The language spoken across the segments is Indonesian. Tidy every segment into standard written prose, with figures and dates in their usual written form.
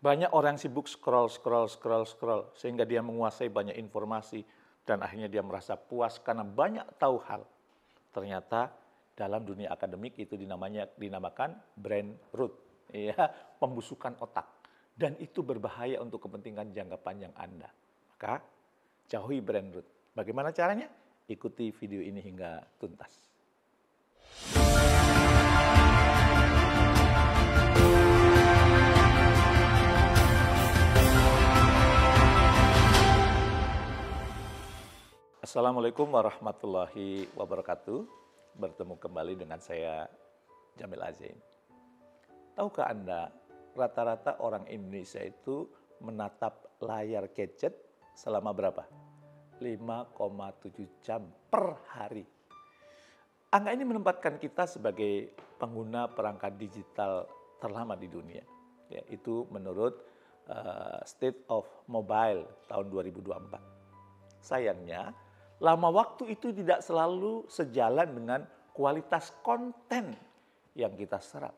Banyak orang sibuk scroll, sehingga dia menguasai banyak informasi dan akhirnya dia merasa puas karena banyak tahu hal. Ternyata dalam dunia akademik itu dinamakan brain rot, ya, pembusukan otak. Dan itu berbahaya untuk kepentingan jangka panjang Anda. Maka jauhi brain rot. Bagaimana caranya? Ikuti video ini hingga tuntas. Assalamualaikum warahmatullahi wabarakatuh. Bertemu kembali dengan saya, Jamil Azain. Tahukah Anda, rata-rata orang Indonesia itu menatap layar gadget selama berapa? 5,7 jam per hari. Angka ini menempatkan kita sebagai pengguna perangkat digital terlama di dunia. Ya, itu menurut State of Mobile tahun 2024. Sayangnya, lama waktu itu tidak selalu sejalan dengan kualitas konten yang kita serap.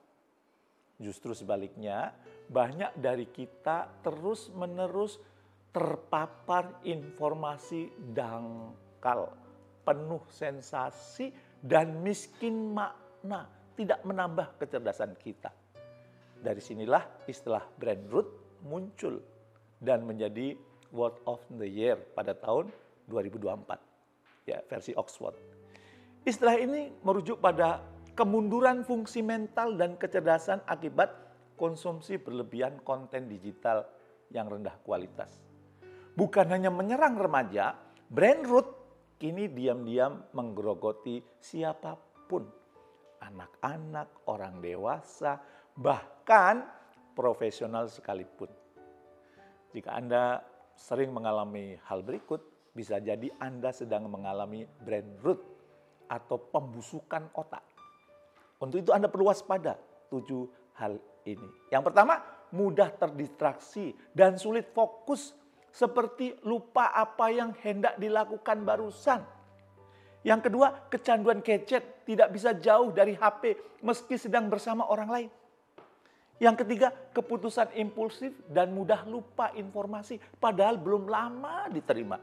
Justru sebaliknya, banyak dari kita terus-menerus terpapar informasi dangkal, penuh sensasi dan miskin makna, tidak menambah kecerdasan kita. Dari sinilah istilah brain rot muncul dan menjadi Word of the Year pada tahun 2024. Ya, versi Oxford. Istilah ini merujuk pada kemunduran fungsi mental dan kecerdasan akibat konsumsi berlebihan konten digital yang rendah kualitas. Bukan hanya menyerang remaja, brain rot kini diam-diam menggerogoti siapapun. Anak-anak, orang dewasa, bahkan profesional sekalipun. Jika Anda sering mengalami hal berikut, bisa jadi Anda sedang mengalami brain rot atau pembusukan otak. Untuk itu Anda perlu waspada 7 hal ini. Yang pertama, mudah terdistraksi dan sulit fokus, seperti lupa apa yang hendak dilakukan barusan. Yang kedua, kecanduan gadget, tidak bisa jauh dari HP meski sedang bersama orang lain. Yang ketiga, keputusan impulsif dan mudah lupa informasi padahal belum lama diterima.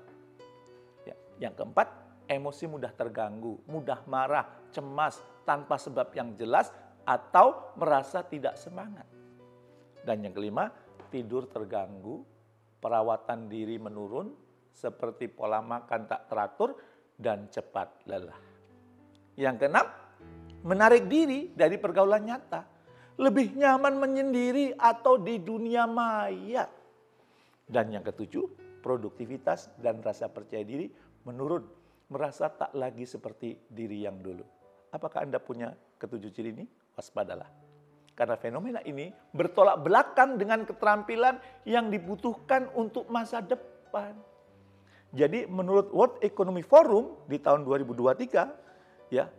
Yang keempat, emosi mudah terganggu, mudah marah, cemas tanpa sebab yang jelas atau merasa tidak semangat. Dan yang kelima, tidur terganggu, perawatan diri menurun seperti pola makan tak teratur dan cepat lelah. Yang keenam, menarik diri dari pergaulan nyata, lebih nyaman menyendiri atau di dunia maya. Dan yang ketujuh, produktivitas dan rasa percaya diri menurun, merasa tak lagi seperti diri yang dulu. Apakah Anda punya ketujuh ciri ini? Waspadalah. Karena fenomena ini bertolak belakang dengan keterampilan yang dibutuhkan untuk masa depan. Jadi menurut World Economic Forum di tahun 2023, ya,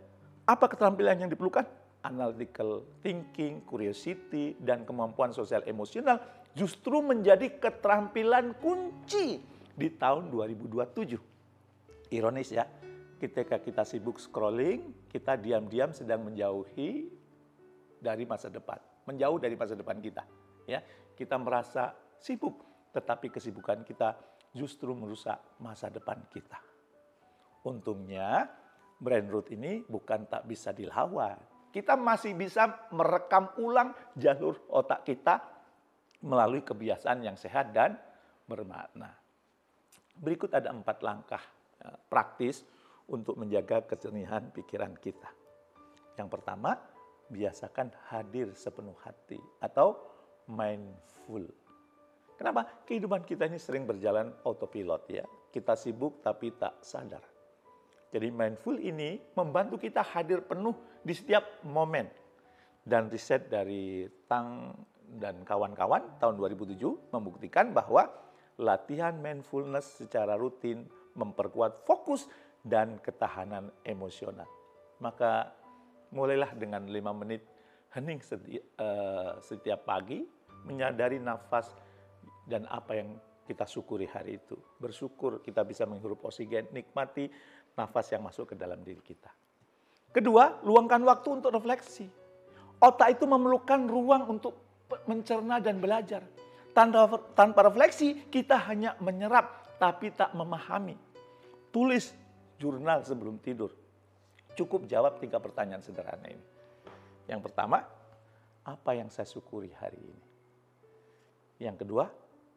apa keterampilan yang diperlukan? Analytical thinking, curiosity, dan kemampuan sosial emosional justru menjadi keterampilan kunci di tahun 2027. Ironis ya, ketika kita sibuk scrolling, kita diam-diam sedang menjauhi dari masa depan. Menjauh dari masa depan kita. Ya, kita merasa sibuk, tetapi kesibukan kita justru merusak masa depan kita. Untungnya, brain rot ini bukan tak bisa dilawan. Kita masih bisa merekam ulang jalur otak kita melalui kebiasaan yang sehat dan bermakna. Berikut ada 4 langkah praktis untuk menjaga kejernihan pikiran kita. Yang pertama, biasakan hadir sepenuh hati atau mindful. Kenapa? Kehidupan kita ini sering berjalan autopilot ya. Kita sibuk tapi tak sadar. Jadi mindful ini membantu kita hadir penuh di setiap momen. Dan riset dari Tang dan kawan-kawan tahun 2007 membuktikan bahwa latihan mindfulness secara rutin memperkuat fokus dan ketahanan emosional. Maka mulailah dengan 5 menit hening setiap pagi, menyadari nafas dan apa yang kita syukuri hari itu. Bersyukur kita bisa menghirup oksigen, nikmati nafas yang masuk ke dalam diri kita. Kedua, luangkan waktu untuk refleksi. Otak itu memerlukan ruang untuk mencerna dan belajar. Tanpa refleksi, kita hanya menyerap tapi tak memahami. Tulis jurnal sebelum tidur. Cukup jawab 3 pertanyaan sederhana ini. Yang pertama, apa yang saya syukuri hari ini? Yang kedua,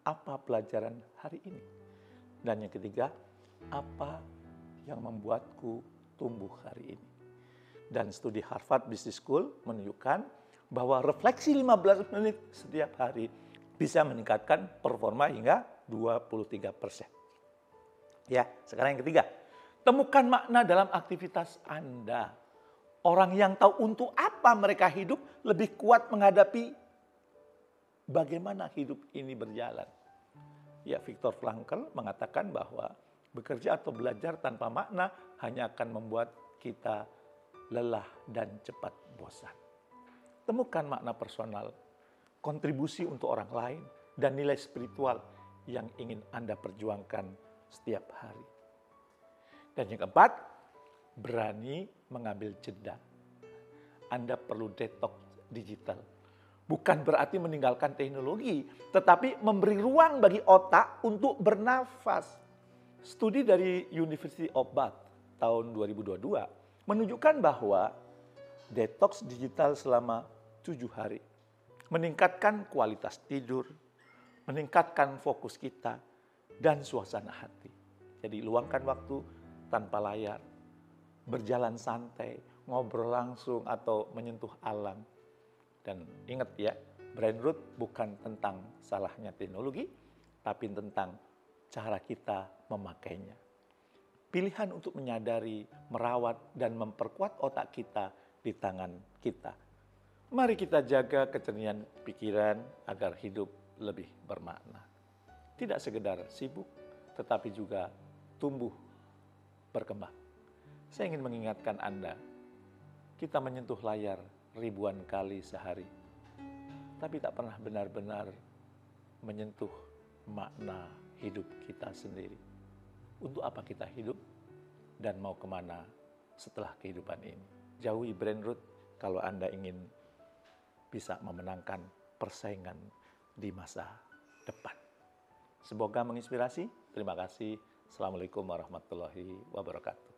apa pelajaran hari ini? Dan yang ketiga, apa yang membuatku tumbuh hari ini? Dan studi Harvard Business School menunjukkan bahwa refleksi 15 menit setiap hari bisa meningkatkan performa hingga 23%. Ya, sekarang yang ketiga, temukan makna dalam aktivitas Anda. Orang yang tahu untuk apa mereka hidup lebih kuat menghadapi bagaimana hidup ini berjalan. Ya, Viktor Frankl mengatakan bahwa bekerja atau belajar tanpa makna hanya akan membuat kita lelah dan cepat bosan. Temukan makna personal, kontribusi untuk orang lain, dan nilai spiritual yang ingin Anda perjuangkan setiap hari. Dan yang keempat, berani mengambil jeda. Anda perlu detox digital. Bukan berarti meninggalkan teknologi, tetapi memberi ruang bagi otak untuk bernafas. Studi dari University of Bath tahun 2022 menunjukkan bahwa detox digital selama 7 hari meningkatkan kualitas tidur, meningkatkan fokus kita, dan suasana hati. Jadi luangkan waktu tanpa layar, berjalan santai, ngobrol langsung atau menyentuh alam. Dan ingat ya, brain root bukan tentang salahnya teknologi, tapi tentang cara kita memakainya. Pilihan untuk menyadari, merawat, dan memperkuat otak kita di tangan kita. Mari kita jaga kecernian pikiran agar hidup lebih bermakna. Tidak sekedar sibuk, tetapi juga tumbuh, berkembang. Saya ingin mengingatkan Anda, kita menyentuh layar ribuan kali sehari, tapi tak pernah benar-benar menyentuh makna hidup kita sendiri. Untuk apa kita hidup dan mau kemana setelah kehidupan ini. Jauhi brain root kalau Anda ingin bisa memenangkan persaingan di masa depan. Semoga menginspirasi. Terima kasih. Assalamualaikum warahmatullahi wabarakatuh.